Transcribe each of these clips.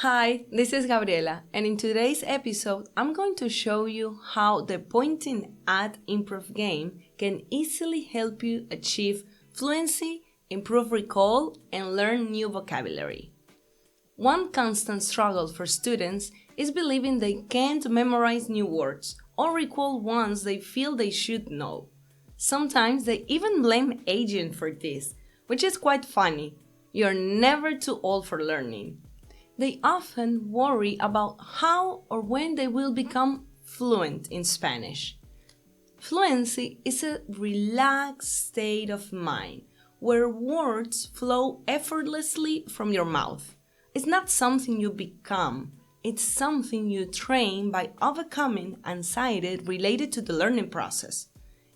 Hi, this is Gabriela, and in today's episode, I'm going to show you how the pointing at improv game can easily help you achieve fluency, improve recall, and learn new vocabulary. One constant struggle for students is believing they can't memorize new words or recall ones they feel they should know. Sometimes they even blame agent for this, which is quite funny. You're never too old for learning. They often worry about how or when they will become fluent in Spanish. Fluency is a relaxed state of mind where words flow effortlessly from your mouth. It's not something you become, it's something you train by overcoming anxiety related to the learning process.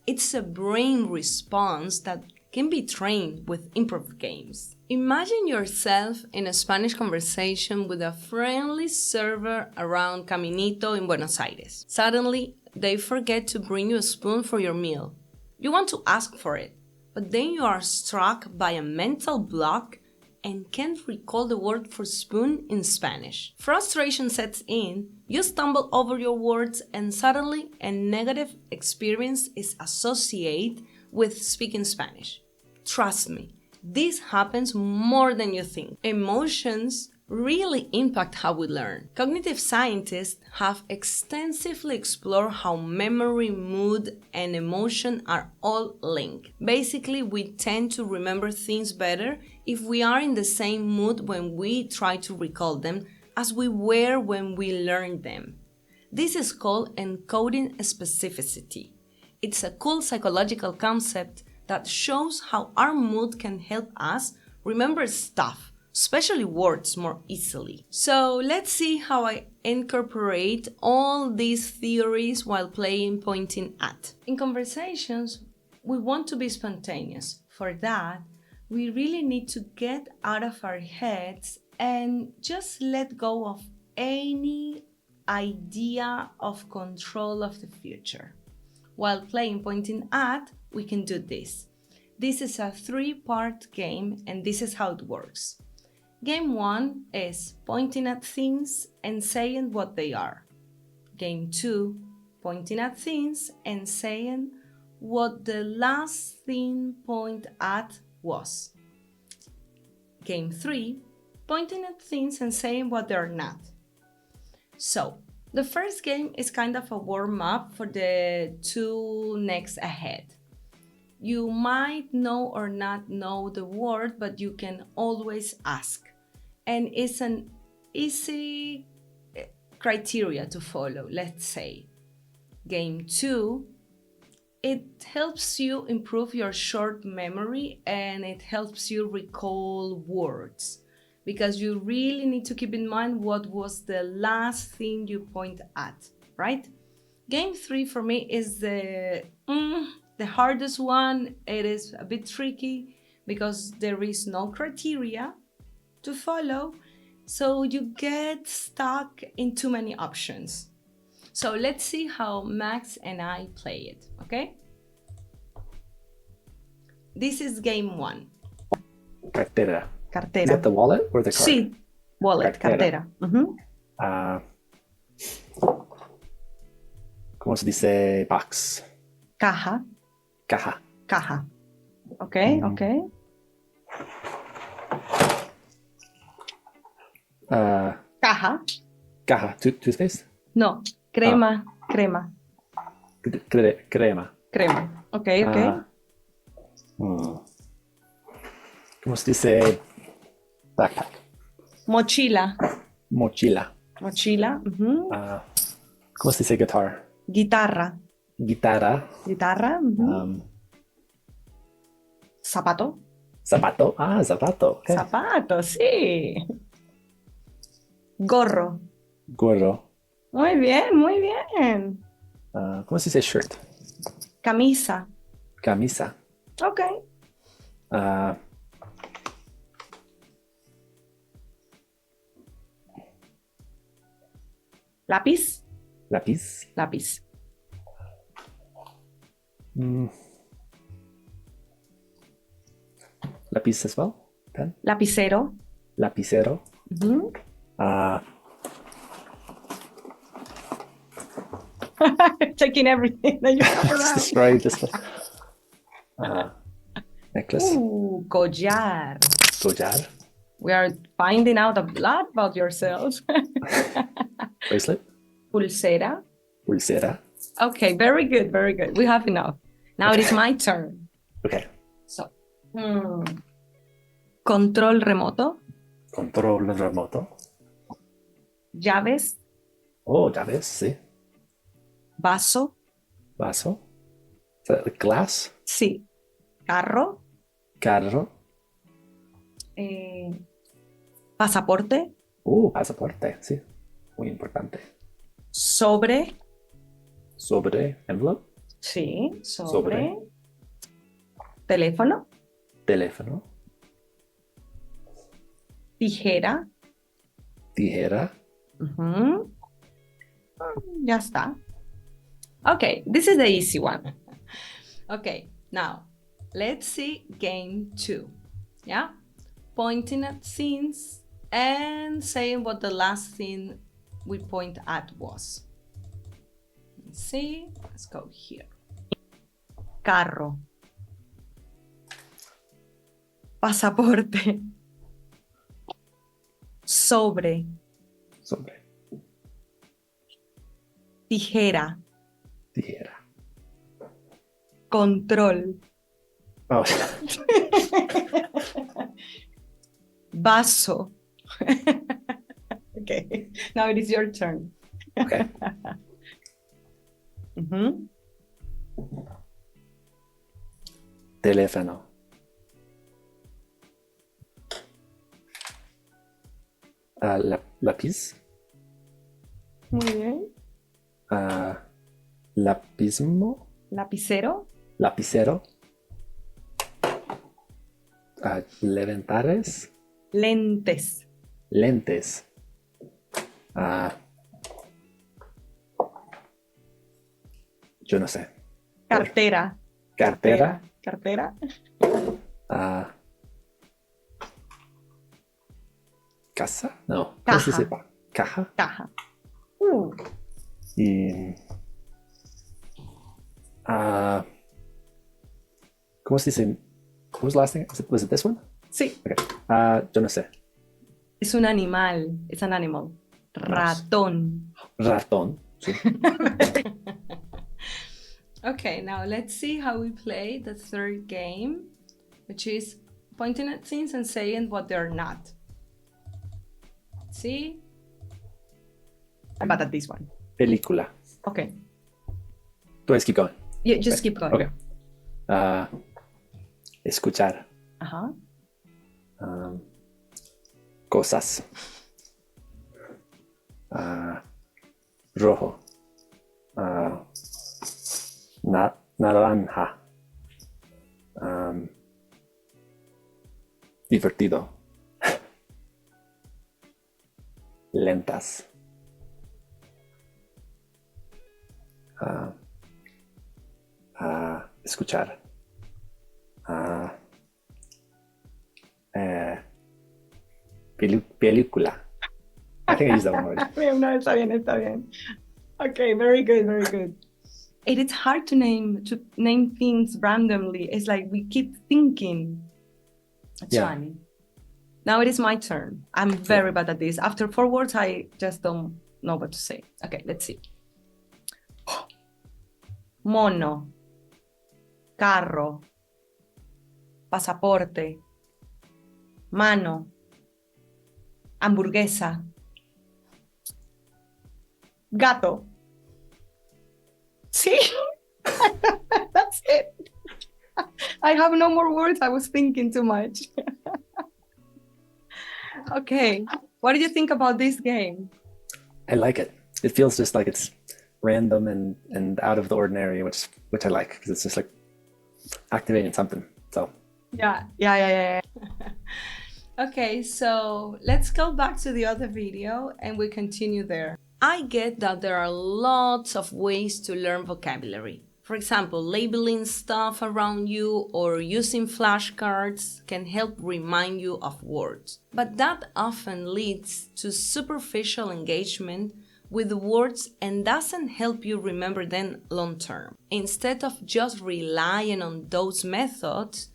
It's a brain response that can be trained with improv games. Imagine yourself in a Spanish conversation with a friendly server around Caminito in Buenos Aires. Suddenly, they forget to bring you a spoon for your meal. You want to ask for it, but then you are struck by a mental block and can't recall the word for spoon in Spanish. Frustration sets in, you stumble over your words, and suddenly a negative experience is associated with speaking Spanish. Trust me, this happens more than you think. Emotions really impact how we learn. Cognitive scientists have extensively explored how memory, mood, and emotion are all linked. Basically, we tend to remember things better if we are in the same mood when we try to recall them as we were when we learned them. This is called encoding specificity. It's a cool psychological concept that shows how our mood can help us remember stuff, especially words, more easily. So let's see how I incorporate all these theories while playing pointing at. In conversations, we want to be spontaneous. For that, we really need to get out of our heads and just let go of any idea of control of the future. While playing pointing at, we can do this. This is a 3-part game, and this is how it works. Game 1 is pointing at things and saying what they are. Game 2, pointing at things and saying what the last thing point at was. Game 3, pointing at things and saying what they're not. So, the first game is kind of a warm-up for the 2 next ahead. You might know or not know the word, but you can always ask. And it's an easy criteria to follow, let's say. Game 2, it helps you improve your short memory and it helps you recall words because you really need to keep in mind what was the last thing you point at, right? Game 3 for me is the hardest one. It is a bit tricky because there is no criteria to follow, so you get stuck in too many options. So let's see how Max and I play it, okay? This is game 1. Cartera. Cartera. Is that the wallet or the card? Sí, wallet, cartera. ¿Cómo se dice box? Caja. Caja. Caja. Okay, okay. Caja. Caja. Toothpaste? No, crema, crema. Crema. Crema. Okay, okay. ¿Cómo se dice backpack? Mochila. Mochila. Mochila. ¿Cómo se dice guitar? Guitarra. Guitarra. Guitarra. Zapato. Zapato. Zapato. Okay. Zapato, sí. Gorro. Gorro. Muy bien, muy bien. ¿Cómo se dice shirt? Camisa. Camisa. Ok. Lápiz. Lápiz. Lápiz. Lápiz as well? Pen? Lapicero. Lapicero. Uh, Checking everything that you have just around. destroy this stuff. Necklace. Ooh, collar. Collar. We are finding out a lot about yourself. Bracelet. Pulsera. Pulsera. Okay, very good, very good. We have enough. Now it is my turn. Okay. So, control remoto. Control remoto. Llaves. Oh, llaves, sí. Vaso. Vaso. Is that like glass? Sí. Carro. Carro. Pasaporte. Pasaporte, sí. Muy importante. Sobre. Sobre. Envelope. Sí, sobre. Teléfono. Teléfono. Tijera. Tijera. Ya está. Okay, this is the easy one. Okay, now let's see game 2. Yeah? Pointing at scenes and saying what the last scene we point at was. Let's see. Let's go here. Carro. Pasaporte. Sobre. Sobre. Tijera. Tijera. Control. Oh. Vaso. Okay, now it is your turn. Okay. Teléfono. Lápiz. Muy bien. Lapismo. Lapicero. Lapicero. Leventares. Lentes. Lentes. Yo no sé. Cartera. Cartera. Cartera. Casa. No. Caja. ¿Cómo se dice? Caja. Caja. Y ¿cómo se dice? What was the last thing? Was it this one? Sí. Okay. Yo no sé. Es un animal. It's an animal. Ratón. Ratón. Sí. Okay, now let's see how we play the third game, which is pointing at scenes and saying what they're not. See? I'm bad at this one. Película. Okay. Let's keep going. Yeah, just keep going. Okay. Escuchar. Ajá. Cosas. Rojo. Naranja. Divertido. Lentas. Escuchar. Película. I think I used that one already. No, está bien, está bien. Okay, very good, very good. It is hard to name things randomly. It's like we keep thinking. It's funny. Now it is my turn. I'm very bad at this. After 4 words, I just don't know what to say. Okay, let's see. Mono. Carro. Pasaporte. Mano. Hamburguesa. Gato. Sí. That's it. I have no more words. I was thinking too much. Okay. What did you think about this game? I like it. It feels just like it's random and out of the ordinary, which I like, because it's just like activating something. So yeah. Okay, so let's go back to the other video and we continue there. I get that there are lots of ways to learn vocabulary. For example, labeling stuff around you or using flashcards can help remind you of words. But that often leads to superficial engagement with the words and doesn't help you remember them long term. Instead of just relying on those methods,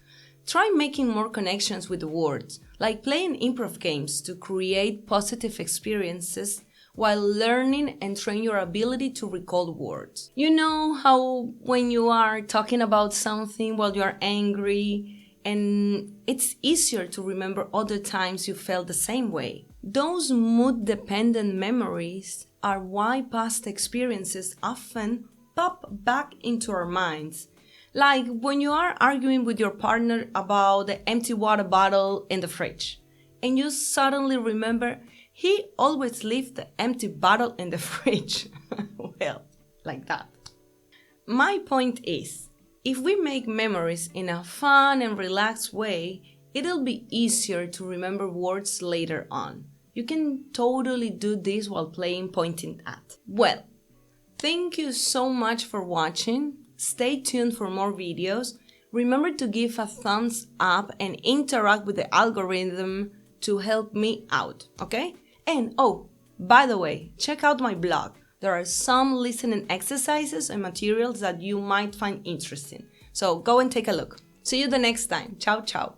try making more connections with the words, like playing improv games to create positive experiences while learning and train your ability to recall words. You know how when you are talking about something while you are angry, and it's easier to remember other times you felt the same way. Those mood-dependent memories are why past experiences often pop back into our minds. Like when you are arguing with your partner about the empty water bottle in the fridge, and you suddenly remember he always leaves the empty bottle in the fridge. Well, like that. My point is, if we make memories in a fun and relaxed way, it'll be easier to remember words later on. You can totally do this while playing pointing at. Well, thank you so much for watching. Stay tuned for more videos. Remember to give a thumbs up and interact with the algorithm to help me out, okay? And oh, by the way, check out my blog. There are some listening exercises and materials that you might find interesting. So go and take a look. See you the next time. Ciao, ciao.